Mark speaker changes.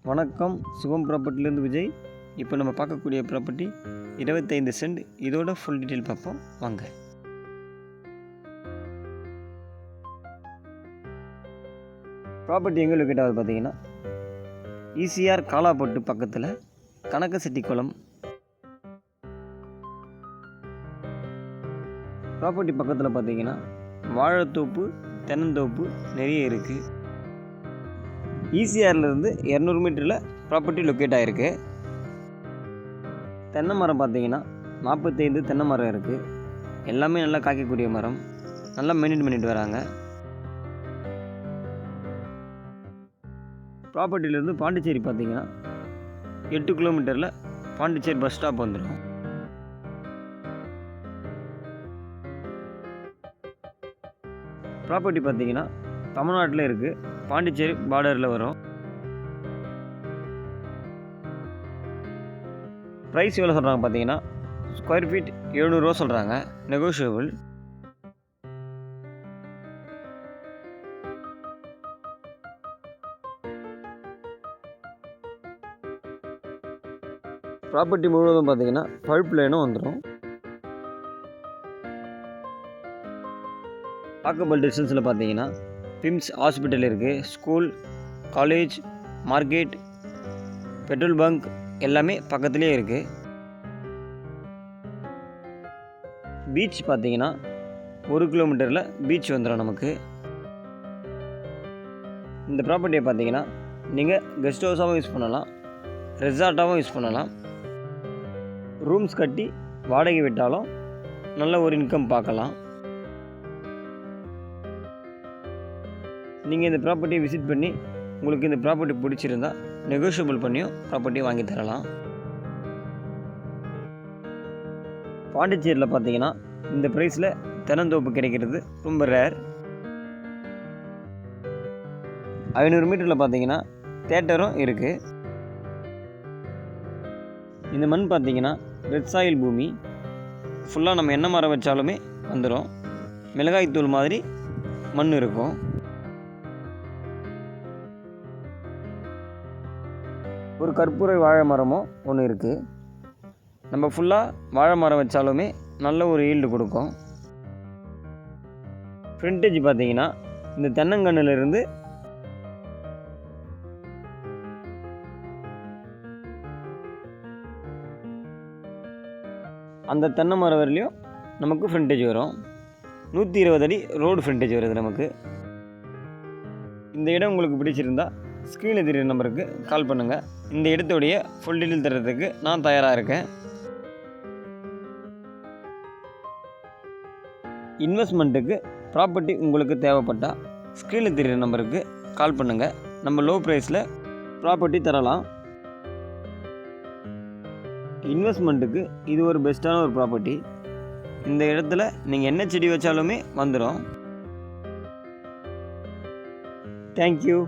Speaker 1: வணக்கம், சுகம் ப்ராப்பர்ட்டிலேருந்து விஜய். இப்போ நம்ம பார்க்கக்கூடிய ப்ராப்பர்ட்டி 25 சென்ட். இதோட ஃபுல் டீட்டெயில் பார்ப்போம் வாங்க. ப்ராப்பர்ட்டி எங்கே லொக்கேட் ஆகுது பார்த்தீங்கன்னா, ஈசிஆர் காலாப்பட்டு பக்கத்தில் கனகசெட்டிக்குளம். ப்ராப்பர்ட்டி பக்கத்தில் பார்த்தீங்கன்னா வாழைத்தோப்பு, தென்னந்தோப்பு நிறைய இருக்குது. ஈசிஆர்லேருந்து 200 மீட்டரில் ப்ராப்பர்ட்டி லொக்கேட் ஆகிருக்கு. தென்னை மரம் பார்த்தீங்கன்னா 45 தென்னை மரம் இருக்குது. எல்லாமே நல்லா காய்க்கக்கூடிய மரம், நல்லா மெயின்டைன் பண்ணிட்டு வராங்க. ப்ராப்பர்ட்டிலேருந்து பாண்டிச்சேரி பார்த்தீங்கன்னா 8 கிலோமீட்டரில் பாண்டிச்சேரி பஸ் ஸ்டாப் வந்துடும். ப்ராப்பர்ட்டி பார்த்தீங்கன்னா தமிழ்நாட்டில் இருக்குது, பாண்டிச்சேரி பார்டரில் வரும். ப்ரைஸ் எவ்வளோ சொல்கிறாங்க பார்த்தீங்கன்னா, ஸ்கொயர் ஃபீட் 700 ரூபா சொல்கிறாங்க, நெகோஷியபிள். ப்ராப்பர்ட்டி முழுவதும் பார்த்தீங்கன்னா பைப் லைனும் வந்துடும். வாக்கபிள் டிஸ்டன்ஸில் பார்த்தீங்கன்னா பிம்ஸ் ஹாஸ்பிட்டல் இருக்குது, school, college, market, petrol bunk எல்லாமே பக்கத்துலேயே இருக்குது. பீச் பார்த்தீங்கன்னா 1 கிலோமீட்டரில் பீச் வந்துடும் நமக்கு. இந்த ப்ராப்பர்ட்டியை பார்த்தீங்கன்னா நீங்கள் கெஸ்ட் ஹவுஸாகவும் யூஸ் பண்ணலாம், ரெசார்ட்டாகவும் யூஸ் பண்ணலாம். ரூம்ஸ் கட்டி வாடகை விட்டாலும் நல்ல ஒரு இன்கம் பார்க்கலாம். நீங்கள் இந்த ப்ராப்பர்ட்டியை விசிட் பண்ணி உங்களுக்கு இந்த ப்ராப்பர்ட்டி பிடிச்சிருந்தால் நெகோஷியபிள் பண்ணியும் ப்ராப்பர்ட்டியை வாங்கி தரலாம். பாண்டிச்சேரியில் பார்த்தீங்கன்னா இந்த ப்ரைஸில் தென்னந்தோப்பு கிடைக்கிறது ரொம்ப ரேர். 500 மீட்டரில் பார்த்தீங்கன்னா தேட்டரும் இருக்குது. இந்த மண் பார்த்தீங்கன்னா ரெட் சாயில் பூமி. ஃபுல்லாக நம்ம என்ன மரம் வச்சாலுமே வந்துடும். மிளகாய் தூள் மாதிரி மண் இருக்கும். ஒரு கற்பூர வாழை மரமும் ஒன்று இருக்குது. நம்ம ஃபுல்லாக வாழை மரம் வச்சாலுமே நல்ல ஒரு ஈல்டு கொடுக்கும். ஃப்ரண்டேஜ் பார்த்தீங்கன்னா இந்த தென்னங்கன்னிலிருந்து அந்த தென்னை மரம் வரலையும் நமக்கு ஃப்ரண்டேஜ் வரும். 120 அடி ரோடு ஃப்ரண்டேஜ் வருது நமக்கு. இந்த இடம் உங்களுக்கு பிடிச்சிருந்தா ஸ்க்ரீனில் தெரியுற நம்பருக்கு கால் பண்ணுங்கள். இந்த இடத்துடைய ஃபுல் டீட்டெயில் தர்றதுக்கு நான் தயாராக இருக்கேன். இன்வெஸ்ட்மெண்ட்டுக்கு ப்ராப்பர்ட்டி உங்களுக்கு தேவைப்பட்டால் ஸ்க்ரீனில் தெரியுற நம்பருக்கு கால் பண்ணுங்கள். நம்ம லோ ப்ரைஸில் ப்ராப்பர்ட்டி தரலாம். இன்வெஸ்ட்மெண்ட்டுக்கு இது ஒரு பெஸ்ட்டான ஒரு ப்ராப்பர்ட்டி. இந்த இடத்துல நீங்கள் என்ன செடி வச்சாலுமே வந்துடும். தேங்க்யூ.